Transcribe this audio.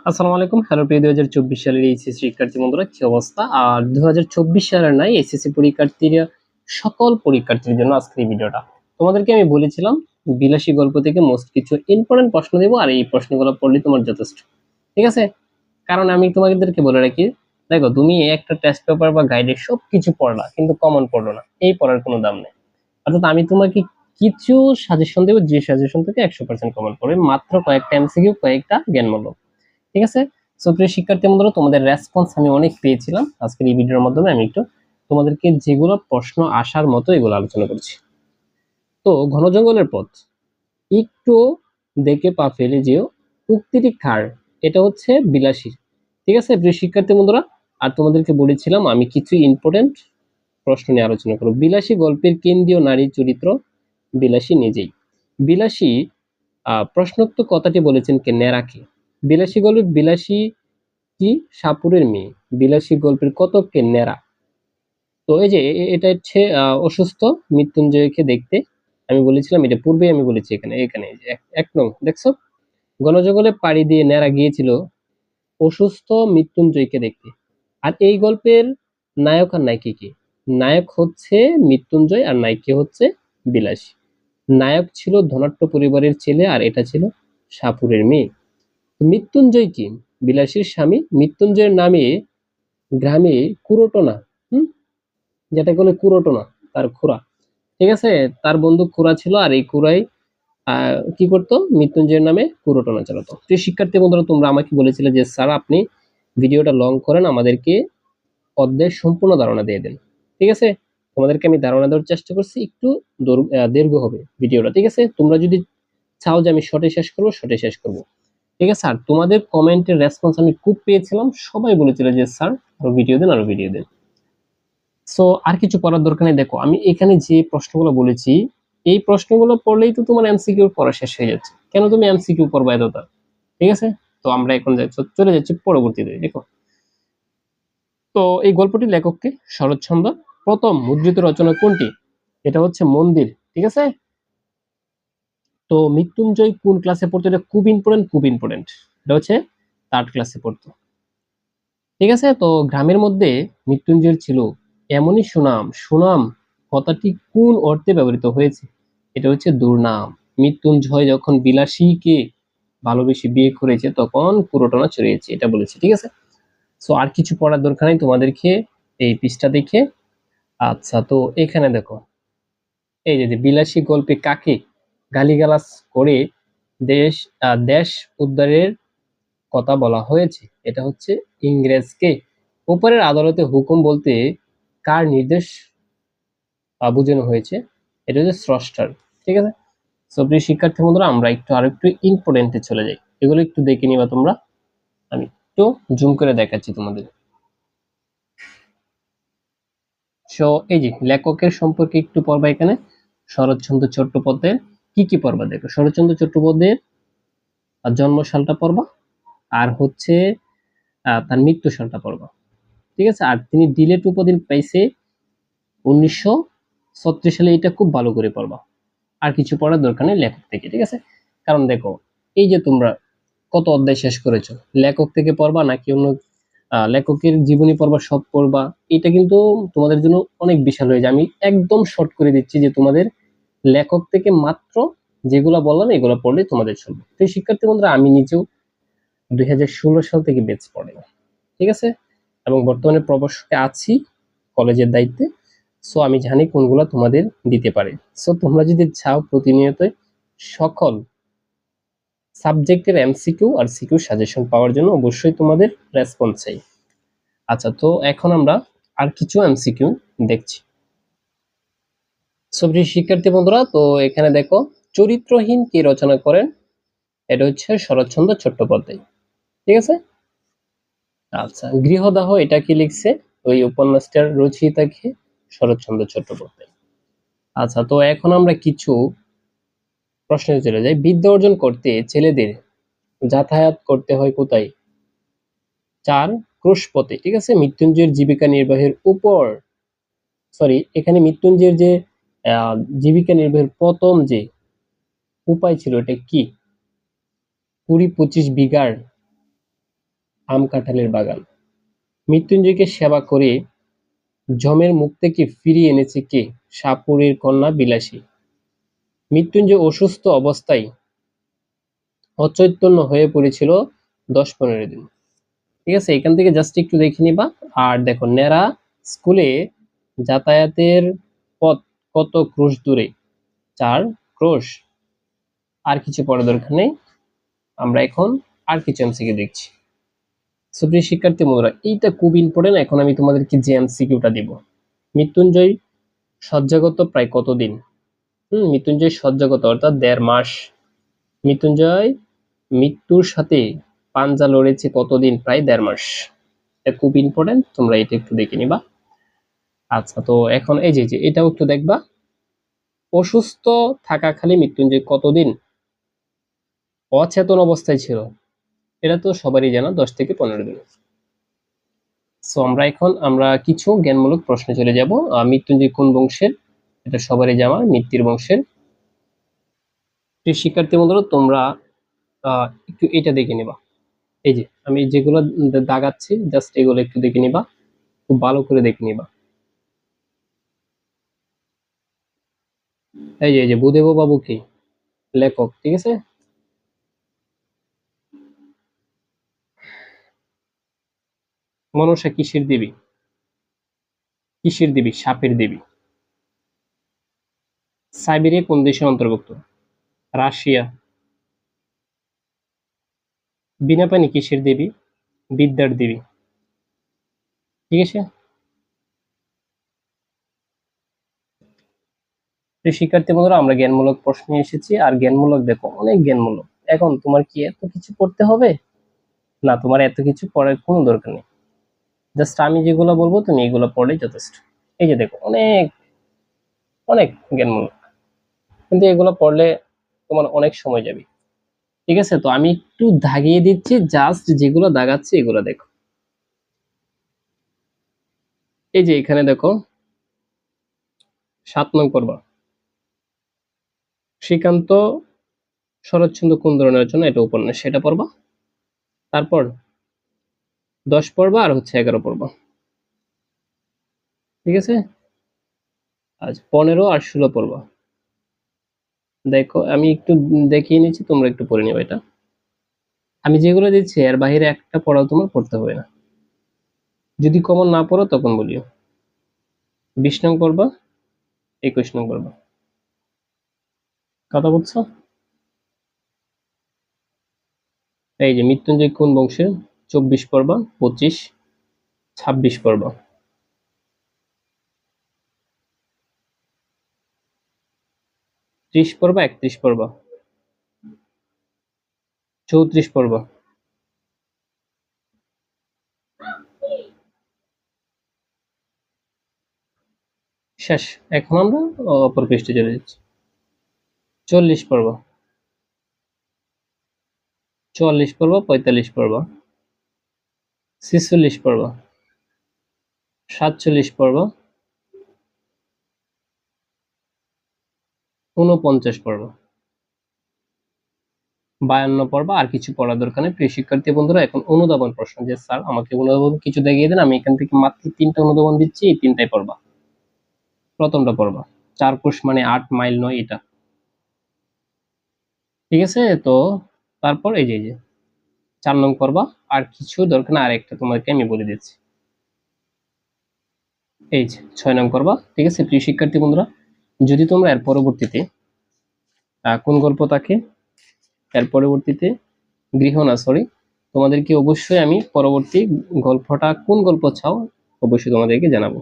আসসালামু আলাইকুম। হ্যালো প্রিয় 2024 সালের এইচএসসি শিক্ষার্থী বন্ধুরা, কি অবস্থা? আর 2024 সালের নাই এইচএসসি পরীক্ষার্থীরা, সকল পরীক্ষার্থীর জন্য আজকের এই ভিডিওটা। তোমাদেরকে আমি বলেছিলাম বিলাসী গল্প থেকে মোস্ট কিছু ইম্পর্টেন্ট প্রশ্ন দেব, আর এই প্রশ্নগুলো পড়লে তোমার যথেষ্ট। ঠিক আছে? কারণ আমি তোমাদেরকে বলে রাখি, দেখো তুমি একটা টেস্ট পেপার বা গাইডে সবকিছু পড়লা কিন্তু কমন পড়লো না, এই পড়ার কোনো দাম নেই। অর্থাৎ আমি তোমাকে কিছু সাজেশন দেবো, যে সাজেশন থেকে 100% কমন পড়বে, মাত্র কয়েকটা এমসিকিউ, কয়েকটা জ্ঞানমূলক। ঠিক আছে? সো প্রিয় শিক্ষার্থী বন্ধুরা, তোমাদের রেসপন্স আমি অনেক পেয়েছিলাম। আজকের এই ভিডিওর মাধ্যমে আমি একটু তোমাদেরকে যেগুলো প্রশ্ন আসার মতো এগুলো আলোচনা করছি। তো ঘন জঙ্গলের পথ একটু দেখে পা ফেলে যেও, উক্তিটি কার? এটা হচ্ছে বিলাসী। ঠিক আছে প্রিয় শিক্ষার্থী বন্ধুরা, আর তোমাদেরকে বলেছিলাম আমি কিছু ইম্পর্টেন্ট প্রশ্ন নিয়ে আলোচনা করব। বিলাসী গল্পের কেন্দ্রীয় নারী চরিত্র বিলাসী নিজেই। বিলাসী প্রশ্নোক্ত কথাটি বলেছেন কে? নেরাকে। বিলাসী গল্পের বিলাসী কি সাপুরের মেয়ে? বিলাসী গল্পের কতককে নেড়া। তো এই যে এটা হচ্ছে অসুস্থ মৃত্যুঞ্জয়কে দেখতে, আমি বলেছিলাম এটা পূর্বেই আমি বলেছি। এখানে এখানে এই যে এক নং দেখছো, গণজঙ্গলে পাড়ি দিয়ে নেড়া গিয়েছিল অসুস্থ মৃত্যুঞ্জয়কে দেখতে। আর এই গল্পের নায়ক আর নায়িকা কি? নায়ক হচ্ছে মৃত্যুঞ্জয় আর নায়িকা হচ্ছে বিলাসী। নায়ক ছিল ধনাঢ্য পরিবারের ছেলে আর এটা ছিল সাপুরের মেয়ে। মৃত্যুঞ্জয় কি? বিলাসীর স্বামী। মৃত্যুঞ্জয়ের নামে গ্রামে কুরোটনা, হুম, যেটা বলে কুরোটনা, তার খুড়া। ঠিক আছে? তার বন্ধু খুড়া ছিল, আর এই খুড়াই কি করতো? মৃত্যুঞ্জয়ের নামে কুরোটনা চালাতো। প্রিয় শিক্ষার্থী বন্ধুরা, তোমরা আমাকে বলেছিলে যে স্যার আপনি ভিডিওটা লং করেন, আমাদেরকে অধ্যায়ের সম্পূর্ণ ধারণা দিয়ে দেন। ঠিক আছে? তোমাদেরকে আমি ধারণা দেওয়ার চেষ্টা করছি, একটু দীর্ঘ হবে ভিডিওটা। ঠিক আছে? তোমরা যদি চাও যে আমি শর্টে শেষ করবো, শর্টে শেষ করবো। ঠিক আছে? আর তোমাদের কমেন্টের রেসপন্স আমি খুব পেয়েছিলাম, সবাই বলেছিল যে স্যার আরো ভিডিও দেন, আরো ভিডিও দেন। সো আর কিছু পড়ার দরকার নেই। দেখো আমি এখানে যে প্রশ্নগুলো বলেছি, এই প্রশ্নগুলো পড়লেই তো তোমার এমসিকিউ পড়া শেষ হয়ে যাচ্ছে। কেন তুমি এমসিকিউ পড়বা এতটা? ঠিক আছে? তো আমরা এখন চলে যাচ্ছি পরবর্তীতে। দেখো, তো এই গল্পটির লেখককে শরৎচন্দ্র। প্রথম মুদ্রিত রচনা কোনটি? এটা হচ্ছে মন্দির। ঠিক আছে? তো মৃত্যুঞ্জয় কোন ক্লাসে পড়তো? এটা খুব ইম্পর্টেন্ট, খুব ইম্পর্টেন্ট। এটা হচ্ছে 3rd ক্লাসে পড়তো। ঠিক আছে? তো গ্রামের মধ্যে মৃত্যুঞ্জয়ের ছিল এমনই সুনাম। সুনাম কথাটি কোন অর্থে ব্যবহৃত হয়েছে? এটা হচ্ছে দুর্নাম। মৃত্যুঞ্জয় যখন বিলাসীকে ভালোবেসে বিয়ে করেছে তখন পুরোটনা ছড়িয়েছে, এটা বলেছে। ঠিক আছে? সো আর কিছু পড়ার দরকার নেই তোমাদেরকে এই পৃষ্ঠা দেখে। আচ্ছা, তো এখানে দেখো, এই যে বিলাসী গল্পে কাকে গালিগালাজ করে দেশ দেশ উদ্ধারের কথা বলা হয়েছে? এটা হচ্ছে ইংরেজকে। উপরের আদালতে হুকুম বলতে কার নির্দেশ বোঝানো হয়েছে? এটা হচ্ছে স্রষ্টার। ঠিক আছে? সো প্রিয় শিক্ষার্থী বন্ধুরা, আমরা আরেকটু ইম্পর্টেন্টে চলে যাই। এগুলো একটু দেখে নিবা তোমরা, আমি একটু জুম করে দেখাচ্ছি তোমাদের। সো এই যে লেখকের সম্পর্কে একটু পড়বা। এখানে শরৎচন্দ্র চট্টোপাধ্যায়ের কি কি পড়বা? দেখো, শরৎচন্দ্র চট্টোপাধ্যায়ের জন্ম সালটা পড়বা, আর হচ্ছে তার মৃত্যু সালটা পড়বা। ঠিক আছে? আর তিনি ডিলেট উপাধি পাইছে 1936 সালে, এটা খুব ভালো করে পড়বা। আর কিছু পড়ার দরকার নেই লেখক থেকে। ঠিক আছে? কারণ দেখো, এই যে তোমরা কত অধ্যায় শেষ করেছো, লেখক থেকে পড়বা নাকি অন্য লেখকের জীবনী পড়বা, সব পড়বা, এটা কিন্তু তোমাদের জন্য অনেক বিশাল হয়ে যায়। আমি একদম শর্ট করে দিচ্ছি যে তোমাদের লেখক থেকে মাত্র যেগুলা বললাম এগুলো পড়লে তোমাদের চলবে। তো শিক্ষার্থী বন্ধুরা, আমি নিজেও 2016 সাল থেকে বেচ পড়ে, ঠিক আছে, এবং বর্তমানে প্রভাষকে আছি কলেজের দায়িত্বে। সো আমি জানি কোনগুলো তোমাদের দিতে পারে। সো তোমরা যদি চাও প্রতিনিয়ত সকল সাবজেক্টের এমসিকিউ আর সিকিউ সাজেশন পাওয়ার জন্য অবশ্যই তোমাদের রেসপন্স চাই। আচ্ছা, তো এখন আমরা আর কিছু এমসিকিউ দেখছি। সো প্রিয় শিক্ষার্থী বন্ধুরা, তো এখানে দেখো, চরিত্রহীন কে রচনা করেন? এটা হচ্ছে শরৎচন্দ্র চট্টোপাধ্যায়। ঠিক আছে? আচ্ছা, গৃহদাহ এটা কি লিখছে? ওই উপন্যাসটার রচয়িতা কে? শরৎচন্দ্র চট্টোপাধ্যায়। আচ্ছা, তো এখন আমরা কিছু প্রশ্নে চলে যাই। বিদ্যা অর্জন করতে ছেলেদের যাতায়াত করতে হয় কোথায়? 4 ক্রুশপথে। ঠিক আছে? মৃত্যুঞ্জয়ের জীবিকা নির্বাহের উপর, সরি, এখানে মৃত্যুঞ্জয়ের যে জীবিকা নির্বাহের প্রথম যে উপায় ছিল এটা কি? 20-25 বিঘার আম কাঁঠালের বাগান। মৃত্যুঞ্জয়কে সেবা করে যমের মুখ থেকে ফিরিয়ে এনেছে কে? সাপুড়ের কন্যা বিলাসী। মৃত্যুঞ্জয় অসুস্থ অবস্থায় অচৈতন্য হয়ে পড়েছিল 10-15 দিন। ঠিক আছে, এখান থেকে জাস্ট একটু দেখে নিবা। আর দেখো, নেরা স্কুলে যাতায়াতের পথ কত ক্রোশ দূরে? 4 ক্রোশ। আর কিছু পড়া দরকার নেই, আমরা এখন আর কিছু এমসিকিউ দেখছি। সুপ্রিয় শিক্ষার্থী বন্ধুরা, এইটা খুব ইম্পর্টেন্ট। এখন আমি তোমাদেরকে যে এমসিকিউটা দিব, মৃত্যুঞ্জয় শয্যাগত প্রায় কতদিন? মৃত্যুঞ্জয় শয্যাগত অর্থাৎ 1.5 মাস। মৃত্যুঞ্জয় মৃত্যুর সাথে পাঞ্জা লড়েছে কতদিন? প্রায় 1.5 মাস। এটা খুব ইম্পর্টেন্ট, তোমরা এটা একটু দেখে নিবা। আচ্ছা, তো এখন এই যে এটাও একটু দেখবা। অসুস্থ থাকাকালে মৃত্যুঞ্জয় কতদিন অচেতন অবস্থায় ছিল? এটা তো সবারই জানা, 10 থেকে 15 দিন। সো আমরা কিছু জ্ঞানমূলক প্রশ্নে চলে যাব। মৃত্যুঞ্জয় কোন বংশের? এটা সবারই জানা, মিত্তির বংশের। শিক্ষার্থী বন্ধুরা, তোমরা একটু এটা দেখে নিবা। এই যে আমি যেগুলো দাগাচ্ছি, জাস্ট এগুলো একটু দেখে নিবা, খুব ভালো করে দেখে নিবা। এই যে ভূদেব বাবু কি? লেখক, ঠিক আছে। মনসা কিসের দেবী? কিসের দেবী? সাপের দেবী। সাইবেরিয়া কোন দেশের অন্তর্ভুক্ত? রাশিয়া। বিনাপানি কিসের দেবী? বিদ্যার দেবী, ঠিক আছে। শিক্ষার্থী বন্ধুরা, আমরা জ্ঞানমূলক প্রশ্নে এসেছি। আর জ্ঞানমূলক দেখো, অনেক জ্ঞানমূলক। এখন তোমার কি এত কিছু পড়তে হবে? না, তোমার এত কিছু পড়ার কোনো দরকার নেই। জাস্ট আমি যেগুলো বলবো তুমি এগুলো পড়লেই যথেষ্ট। এই যে দেখো, অনেক অনেক জ্ঞানমূলক, কিন্তু এগুলো পড়লে তোমার অনেক সময় যাবে। ঠিক আছে, তো আমি একটু দাগিয়ে দিচ্ছি, জাস্ট যেগুলো দাগাচ্ছি এগুলো দেখো। এই যে এখানে দেখো, 7 নং পড়বা। শ্রীকান্ত শরৎচন্দ্র কোন ধরনের রচনা? এটা উপন্যাস, সেটা পড়বা। তারপর 10 পড়বা, আর হচ্ছে 11 পড়বা, ঠিক আছে। আজ 15 আর 16 পড়বা। দেখো, আমি একটু দেখিয়ে নিচ্ছি, তোমরা একটু পড়ে নিবে এটা। আমি যেগুলো দিচ্ছি এর বাইরে একটা পড়াও তোমার পড়তে হবে না। যদি কমন না পড়ো তখন বলিও। 20 নং পড়বা, 21 নং পড়বা। কথা বলছো? এই যে মৃত্যুঞ্জয় কোন বংশের? 24 পড়বা, 25, 26 পড়বা। 30 পড়বা, 31 পড়বা, 34 পড়বা। শেষ। এখন আমরা অপর পৃষ্ঠে চলে যাচ্ছি। 40 পড়বা, 44 পড়বা, 45 পড়বা, 46 পড়বা, 47 পড়বা, 49 পড়বা, 52 পড়বা। আর কিছু পড়ার দরকার নেই। প্রিয় শিক্ষার্থী বন্ধুরা, এখন অনুধাবন প্রশ্ন, যে স্যার আমাকে অনুধাবন কিছু দেখিয়ে দেন, আমি এখান থেকে মাত্র 3টা অনুধাবন দিচ্ছি, এই 3টাই পড়বা। প্রথমটা পড়বা, 4 কোষ মানে 8 মাইল নয়, এটা, ঠিক আছে। তো তারপর এই যে 4 নং পড়বা। আর কিছু দরকার না, আরেকটা তোমাকে আমি বলে দিচ্ছি। এই যে 6 নং পড়বা, ঠিক আছে। প্রিয় শিক্ষার্থী বন্ধুরা, যদি তোমরা এর পরবর্তীতে কোন গল্প থাকে, এর পরবর্তীতে গৃহ না, সরি, তোমাদেরকে অবশ্যই আমি পরবর্তী গল্পটা কোন গল্প চাও অবশ্যই তোমাদেরকে জানাবো।